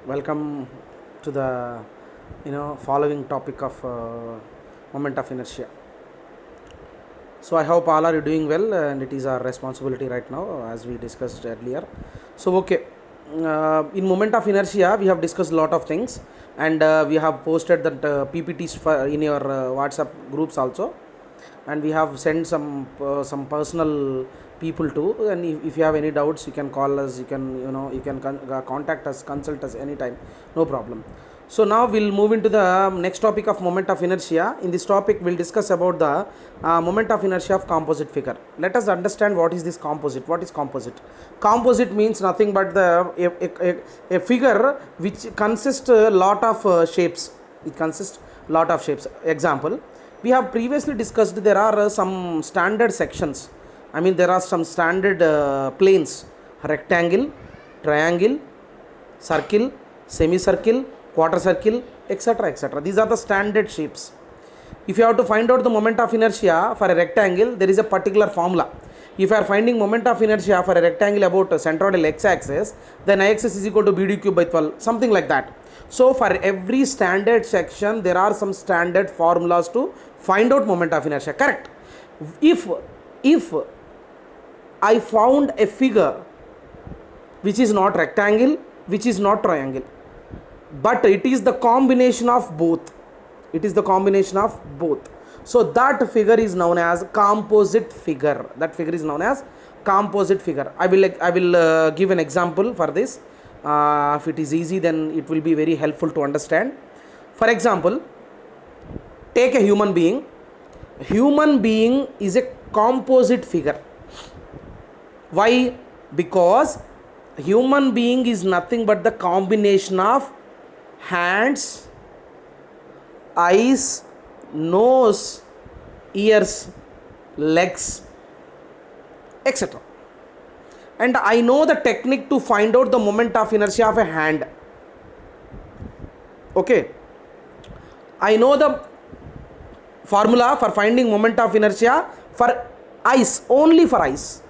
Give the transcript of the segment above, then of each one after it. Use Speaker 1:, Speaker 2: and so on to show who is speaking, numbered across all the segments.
Speaker 1: Welcome to the following topic of moment of inertia. So I hope all are doing well, and it is our responsibility right now, as we discussed earlier. So okay, in moment of inertia, we have discussed a lot of things, and we have posted that PPTs in your WhatsApp groups also, and we have sent some personal people too. And if you have any doubts, you can call us. You can contact us, consult us anytime, no problem. So now we'll move into the next topic of moment of inertia. In this topic, we'll discuss about the moment of inertia of composite figure. Let us understand what is this composite. What is composite? Composite means nothing but a figure which consists a lot of shapes. It consists lot of shapes. Example, we have previously discussed there are some standard sections. I mean, there are some standard planes: rectangle, triangle, circle, semicircle, quarter circle, etc. etc. These are the standard shapes. If you have to find out the moment of inertia for a rectangle, there is a particular formula. If you are finding moment of inertia for a rectangle about centroidal x-axis, then I-axis is equal to BD cube by 12, something like that. So for every standard section, there are some standard formulas to find out moment of inertia. Correct? If I found a figure which is not rectangle, which is not triangle, but it is the combination of both. It is the combination of both. So that figure is known as composite figure. That figure is known as composite figure. I will give an example for this. If it is easy, then it will be very helpful to understand. For example, take a human being. Human being is a composite figure. Why? Because human being is nothing but the combination of hands, eyes, nose, ears, legs, etc. And I know the technique to find out the moment of inertia of a hand. Okay. I know the formula for finding moment of inertia for eyes, only for eyes.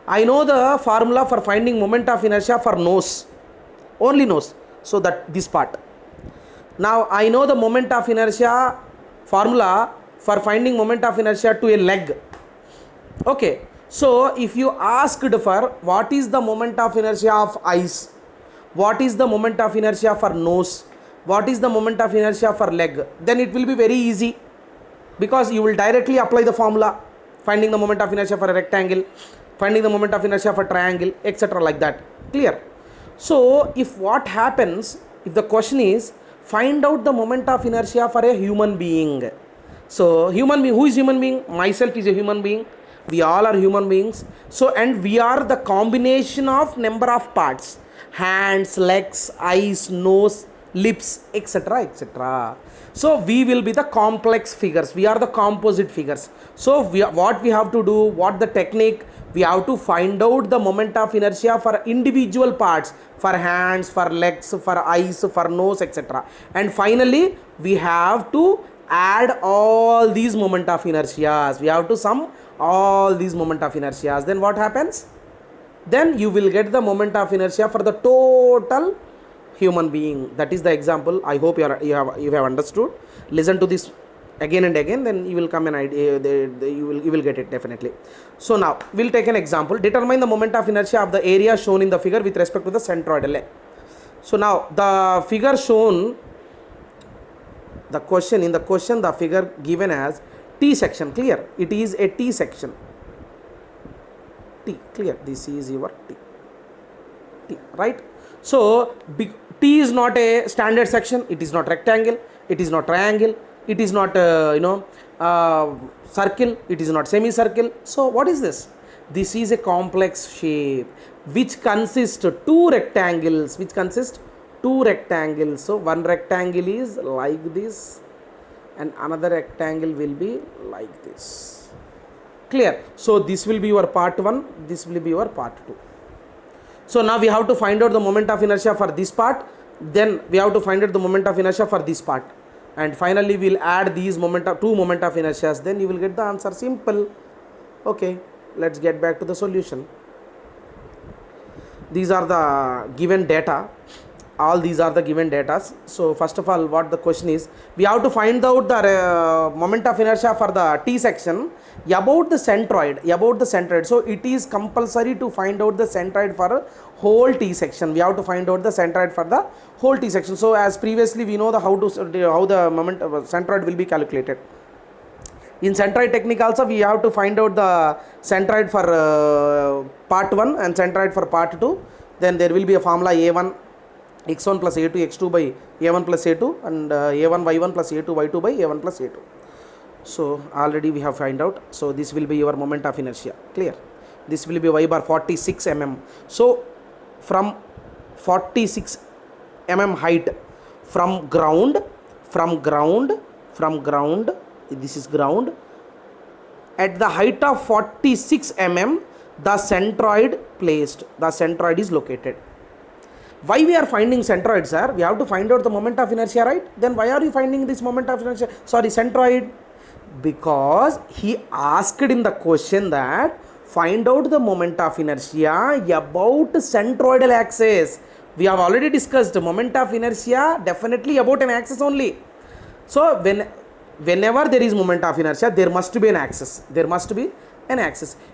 Speaker 1: I know the formula for finding moment of inertia for nose, only nose. So that this part. Now I know the moment of inertia formula for finding moment of inertia to a leg. Okay. So if you asked for what is the moment of inertia of eyes, what is the moment of inertia for nose, what is the moment of inertia for leg, then it will be very easy, because you will directly apply the formula, finding the moment of inertia for a rectangle, finding the moment of inertia for triangle, etc. like that. Clear? So if what happens, if the question is find out the moment of inertia for a human being. So human being, who is human being? Myself is a human being. We all are human beings. So, and we are the combination of number of parts: hands, legs, eyes, nose, lips, etc. etc. So we will be the complex figures. We are the composite figures. So what we have to do, what the technique, we have to find out the moment of inertia for individual parts, for hands, for legs, for eyes, for nose, etc. And finally we have to add all these moment of inertias. We have to sum all these moment of inertias. Then what happens? Then you will get the moment of inertia for the total human being. That is the example. I hope you have understood. Listen to this again and again, then you will come an idea. You will get it definitely. So now we'll take an example. Determine the moment of inertia of the area shown in the figure with respect to the centroidal. So now the figure shown, the question, the figure given as T section. Clear? It is a T section. T. Clear? This is your T. Right? So T is not a standard section. It is not rectangle. It is not triangle. It is not circle. It is not semicircle. So what is this? This is a complex shape which consists of two rectangles. So one rectangle is like this, and another rectangle will be like this. Clear? So this will be your part 1. This will be your part 2. So now we have to find out the moment of inertia for this part. Then we have to find out the moment of inertia for this part. And finally we'll add these two moment of inertias. Then you will get the answer. Simple. Okay. Let's get back to the solution. These are the given data. all these are the given data. So first of all, what the question is, we have to find out the moment of inertia for the T section about the centroid. So it is compulsory to find out the centroid for whole T section. We have to find out the centroid for the whole T section. So as previously we know the how the moment of centroid will be calculated. In centroid technique also we have to find out the centroid for part 1 and centroid for part 2. Then there will be a formula A1 x1 plus a2 x2 by a1 plus a2 and a1 y1 plus a2 y2 by a1 plus a2. So already we have find out. So this will be your moment of inertia. Clear? This will be y bar 46 mm. So from 46 mm height from ground, this is ground, at the height of 46 mm the centroid is located. Why we are finding centroid, sir? We have to find out the moment of inertia, right? Then why are you finding this moment of inertia? Sorry, centroid. Because he asked in the question that find out the moment of inertia about centroidal axis. We have already discussed moment of inertia definitely about an axis only. So whenever there is moment of inertia, there must be an axis.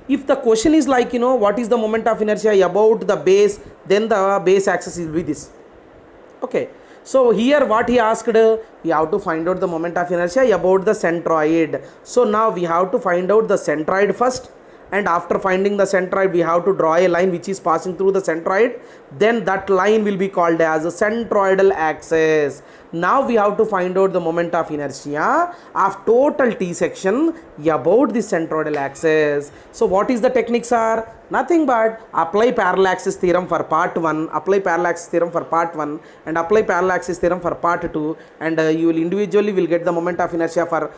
Speaker 1: If the question is like, what is the moment of inertia about the base, then the base axis will be this. Okay. So here what he asked, we have to find out the moment of inertia about the centroid. So now we have to find out the centroid first, and after finding the centroid we have to draw a line which is passing through the centroid. Then that line will be called as a centroidal axis. Now we have to find out the moment of inertia of total T section about the centroidal axis. So what is the techniques are? Nothing but apply parallaxis theorem for part 1, apply parallaxis theorem for part 1 and apply parallaxis theorem for part 2, and you will individually will get the moment of inertia for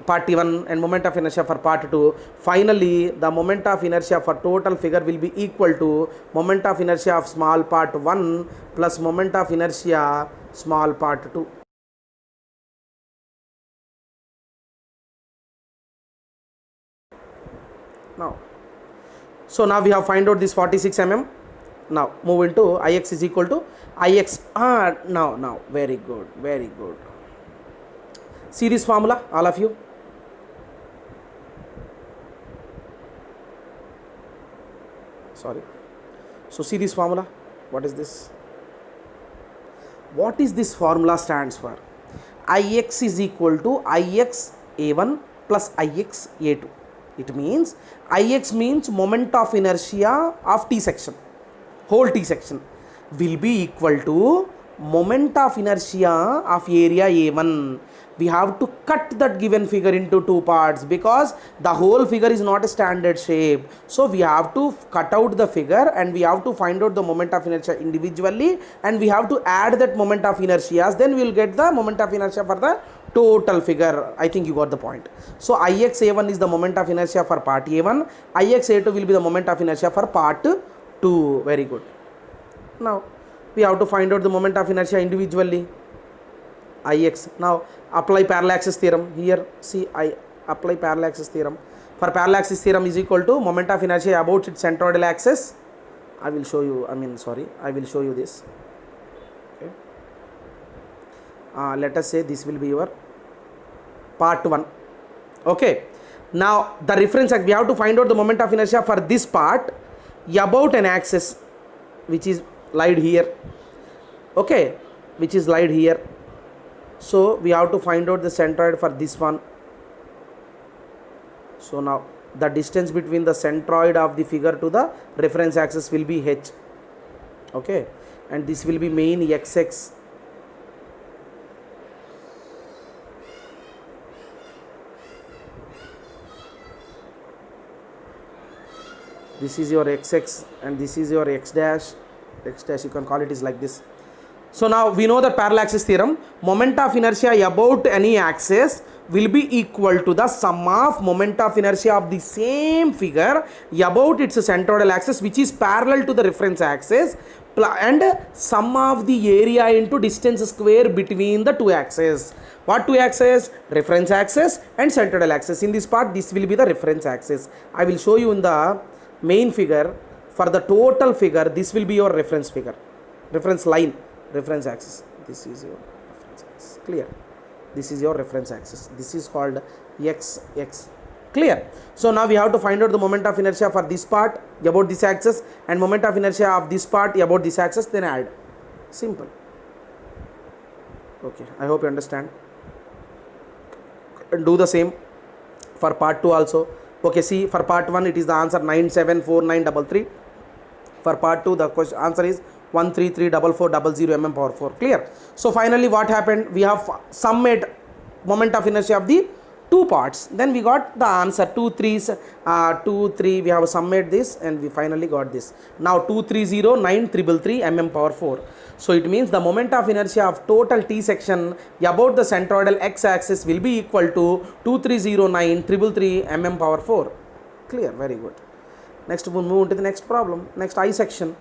Speaker 1: part 1 and moment of inertia for part 2. Finally the moment of inertia for total figure will be equal to moment of inertia of small part 1 plus moment of inertia small part 2. Now we have find out this 46 mm. Now move into Ix is equal to Ix. Now very good. See this formula, all of you. Sorry. So see this formula. What is this? What is this formula stands for? Ix is equal to Ix A1 plus Ix A2. It means Ix means moment of inertia of T section, whole T section, will be equal to moment of inertia of area A1. We have to cut that given figure into two parts because the whole figure is not a standard shape. So we have to cut out the figure and we have to find out the moment of inertia individually, and we have to add that moment of inertia. Then we will get the moment of inertia for the total figure. I think you got the point. So Ix A1 is the moment of inertia for part A1. Ix A2 will be the moment of inertia for part 2. Very good. Now we have to find out the moment of inertia individually. Ix. Now apply parallaxis theorem. Here see, I apply parallaxis theorem. For parallaxis theorem is equal to moment of inertia about its centroidal axis. I will show you, I will show you this. Okay. Let us say this will be your part 1. Okay. Now the reference, we have to find out the moment of inertia for this part about an axis which is lied here. Okay, which is lied here. So we have to find out the centroid for this one. So now the distance between the centroid of the figure to the reference axis will be h. Okay, and this will be main xx. This is your xx and this is your x dash you can call it is like this. So now we know the parallaxis theorem, moment of inertia about any axis will be equal to the sum of moment of inertia of the same figure about its centroidal axis which is parallel to the reference axis, and sum of the area into distance square between the two axes. What two axes? Reference axis and centroidal axis. In this part this will be the reference axis. I will show you in the main figure. For the total figure this will be your reference figure, reference line. reference axis. This is your reference axis. Clear? This is your reference axis. This is called x. Clear? So now we have to find out the moment of inertia for this part about this axis and moment of inertia of this part about this axis, then add. Simple. Okay, I hope you understand. And do the same for part 2 also. Okay, see, for part 1 it is the answer 974933. For part 2 the question answer is 1334400 mm power 4. Clear? So finally what happened, we have summed moment of inertia of the two parts, then we got the answer 2 3 we have summed this and we finally got this. Now 2309333 mm power 4. So it means the moment of inertia of total T section about the centroidal x axis will be equal to 2309333 mm power 4. Clear? Very good. Next we'll move on to the next problem. Next, I section.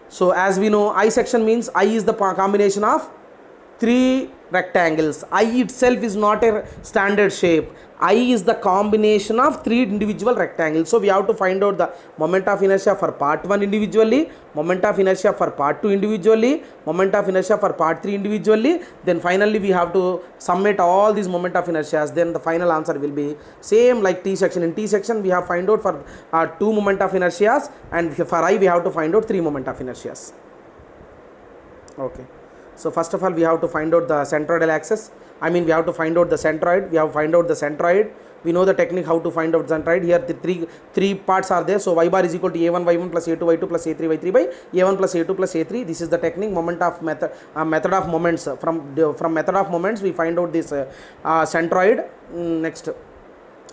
Speaker 1: So as we know, I section means I is the combination of three rectangles. I itself is not a standard shape. I is the combination of three individual rectangles. So we have to find out the moment of inertia for part 1 individually, moment of inertia for part 2 individually, moment of inertia for part 3 individually. Then finally we have to summate all these moment of inertias. Then the final answer will be same like T section. In T section we have find out for 2 moment of inertias, and for I we have to find out 3 moment of inertias. Okay. So first of all we have to find out the centroidal axis. I mean we have to find out the centroid. We have to find out the centroid. We know the technique how to find out centroid. Here the three parts are there. So y bar is equal to a1 y1 plus a2 y2 plus a3 y3 by a1 plus a2 plus a3. This is the technique. Moment of method of moments. From method of moments we find out this centroid. Next,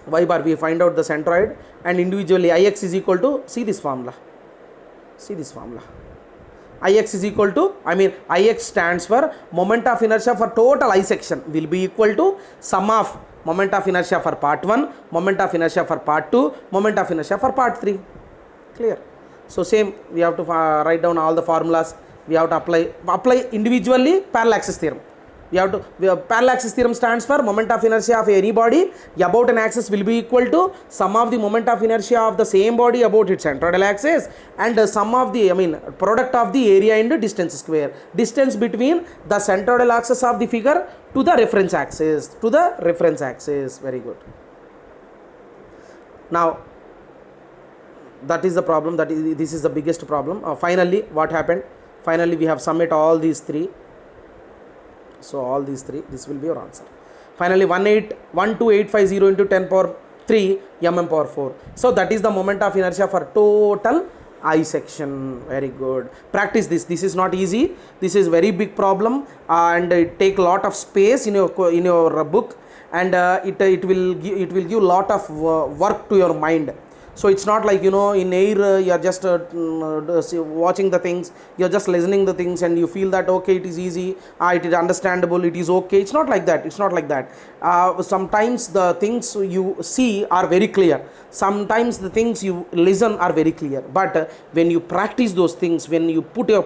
Speaker 1: y bar we find out the centroid, and individually ix is equal to, see this formula. Ix is equal to, Ix stands for moment of inertia for total I section will be equal to sum of moment of inertia for part 1, moment of inertia for part 2, moment of inertia for part 3. Clear? So same, we have to write down all the formulas. We have to apply individually parallel axis theorem. Parallel axis theorem stands for moment of inertia of any body about an axis will be equal to sum of the moment of inertia of the same body about its centroidal axis, and sum of the product of the area into distance square. Distance between the centroidal axis of the figure to the reference axis. Very good. Now that is the problem. This is the biggest problem. Finally what happened? Finally we have summed all these three. So all these three, this will be your answer. Finally 12850 into 10 power 3 mm power 4. So that is the moment of inertia for total I section. Very good. Practice this. This is not easy. This is very big problem, and it take a lot of space in your book, and it will give lot of work to your mind. So it's not like in air you are just watching the things, you are just listening the things, and you feel that okay, it is easy, it is understandable, it is okay. It's not like that. Sometimes the things you see are very clear, sometimes the things you listen are very clear, but when you practice those things, when you put your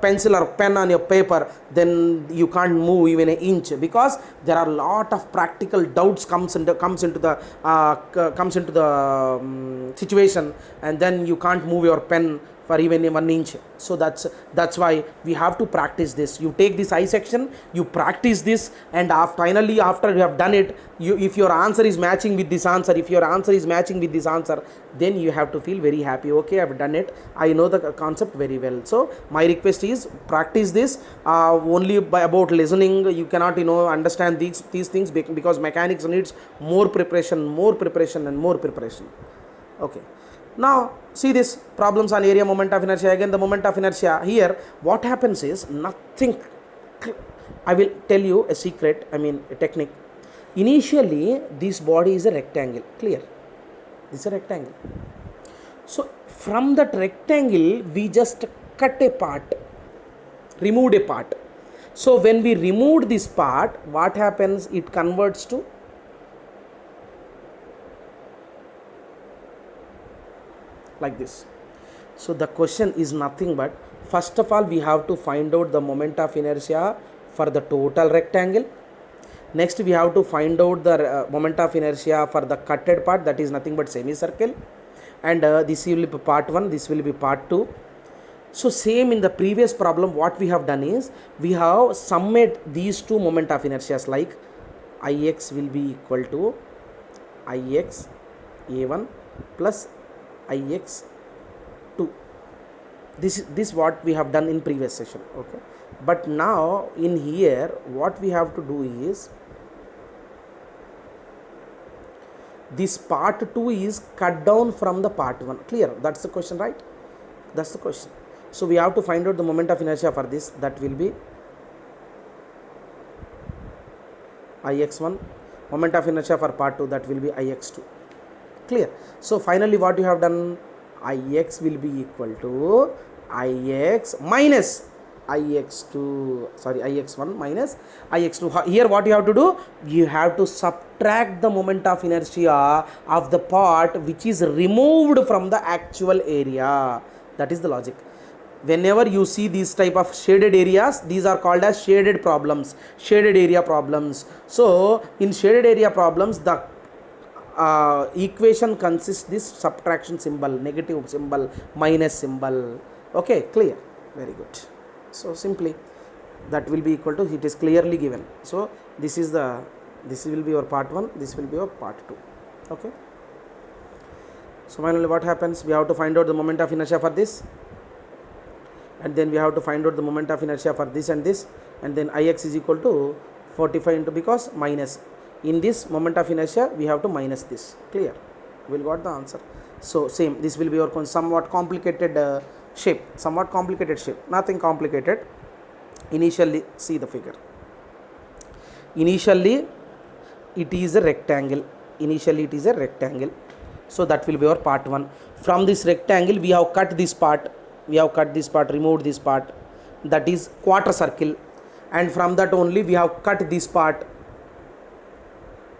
Speaker 1: pencil or pen on your paper, then you can't move even an inch, because there are a lot of practical doubts comes into the situation, and then you can't move your pen for even 1 inch. So that's why we have to practice this. You take this I section, you practice this, and finally after you have done it, if your answer is matching with this answer, then you have to feel very happy. Okay, I have done it, I know the concept very well. So my request is practice this. Only by about listening you cannot understand these things, because mechanics needs more preparation. Okay, now see this problems on area, moment of inertia. Again the moment of inertia here, what happens is nothing. I will tell you a secret, a technique. Initially this body is a rectangle. Clear? This is a rectangle. So from that rectangle we just cut a part, removed a part. So when we removed this part, what happens? It converts to like this. So the question is nothing but, first of all we have to find out the moment of inertia for the total rectangle. Next we have to find out the moment of inertia for the cutted part, that is nothing but semicircle, and this will be part 1, this will be part 2. So same in the previous problem, what we have done is we have summed these two moment of inertia like Ix will be equal to Ix A1 plus Ix 2. This what we have done in previous session. Okay, but now in here what we have to do is this part 2 is cut down from the part 1. Clear? That's the question, right? That's the question. So we have to find out the moment of inertia for this. That will be Ix1. Moment of inertia for part 2, that will be Ix2. Clear? So finally what you have done, Ix will be equal to Ix minus Ix1 minus Ix2. Here what you have to do, you have to subtract the moment of inertia of the part which is removed from the actual area. That is the logic. Whenever you see these type of shaded areas, these are called as shaded problems, shaded area problems. So in shaded area problems, the equation consists this subtraction symbol, negative symbol, minus symbol. Okay, clear? Very good. So simply that will be equal to, it is clearly given. So this will be your part 1, this will be your part 2. Okay. So finally what happens, we have to find out the moment of inertia for this, and then we have to find out the moment of inertia for this, and then Ix is equal to 45 into, because minus, in this moment of inertia we have to minus this. Clear? We will got the answer. So same, this will be your somewhat complicated shape, nothing complicated. Initially see the figure. Initially it is a rectangle. So that will be our part 1. From this rectangle we have cut this part, removed this part, that is quarter circle, and from that only we have cut this part,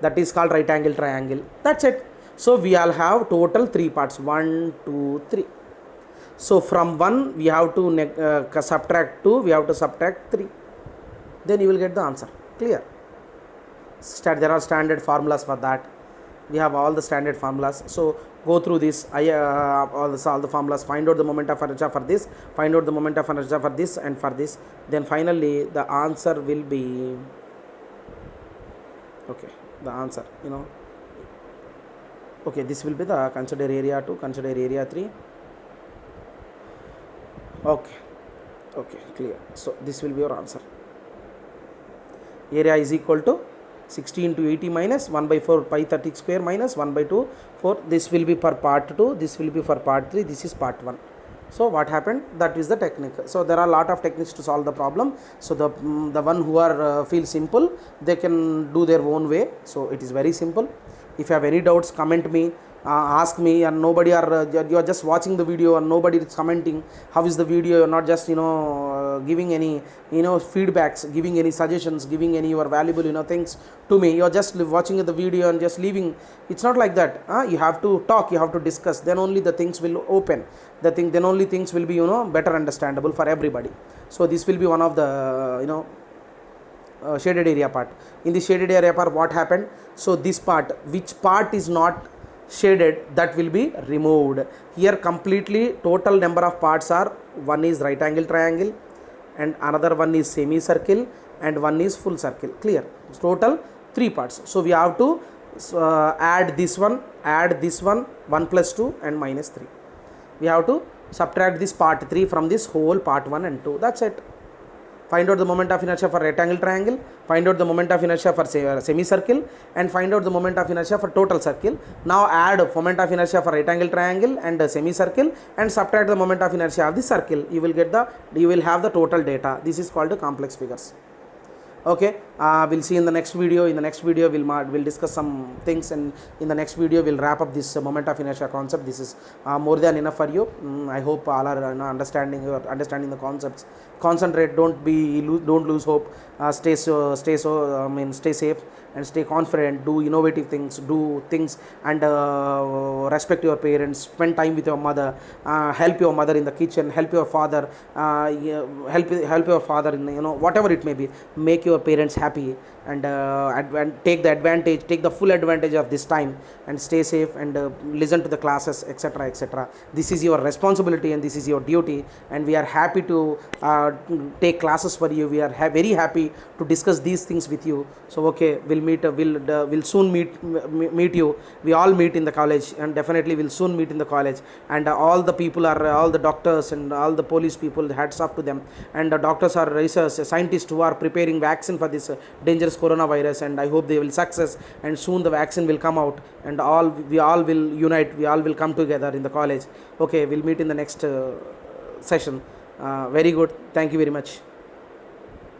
Speaker 1: that is called right angle triangle. That's it. So we all have total 3 parts, 1, 2, 3. So from 1 we have to subtract 2, we have to subtract 3, then you will get the answer. Clear? There are standard formulas for that. We have all the standard formulas. So go through this, all the formulas, find out the moment of inertia for this, find out the moment of inertia for this and for this. Then finally the answer will be, okay, the answer, okay, this will be the consider area 2, consider area 3. Okay, clear. So this will be your answer. Area is equal to 60 into 80 minus 1 by 4 pi 30 square minus 1 by 2 4. This will be for part 2, this will be for part 3, this is part 1. So what happened, that is the technique. So there are a lot of techniques to solve the problem. So the one who are feel simple, they can do their own way. So it is very simple. If you have any doubts, comment me, ask me, and nobody are you are just watching the video and nobody is commenting how is the video. You are not just giving any feedbacks, giving any suggestions, giving any your valuable things to me. You are just watching the video and just leaving. It's not like that. You have to talk, you have to discuss, then only the things will open, then only things will be better understandable for everybody. So this will be one of the shaded area part. In the shaded area part, what happened, so this part, which part is not shaded, that will be removed. Here completely total number of parts are, one is right angle triangle, and another one is semicircle, and one is full circle. Clear? Total 3 parts. So we have to add this one, 1 plus 2 and minus 3. We have to subtract this part 3 from this whole part 1 and 2. That's it. Find out the moment of inertia for rectangle triangle, find out the moment of inertia for semicircle, and find out the moment of inertia for total circle. Now add moment of inertia for right angle triangle and semicircle, and subtract the moment of inertia of the circle. You will have the total data. This is called complex figures. Okay, we'll see in the next video. In the next video we'll discuss some things, and in the next video we'll wrap up this moment of inertia concept. This is more than enough for you. I hope all are understanding the concepts. Concentrate, don't lose hope. Stay safe and stay confident. Do innovative things, do things, and respect your parents. Spend time with your mother. Help your mother in the kitchen. Help your father. Help your father in whatever it may be. Make your parents happy. happy, and take the full advantage of this time, and stay safe, and listen to the classes, etc., etc. This is your responsibility and this is your duty, and we are happy to take classes for you. We are very happy to discuss these things with you. So okay, we'll soon meet you. We all meet in the college, and definitely we'll soon meet in the college. And all the people are all the doctors and all the police people, hats off to them. And the doctors are researchers, scientists who are preparing vaccine for this dangerous coronavirus, and I hope they will success, and soon the vaccine will come out, and we all will unite, we all will come together in the college. Okay, we'll meet in the next session. Very good, thank you very much.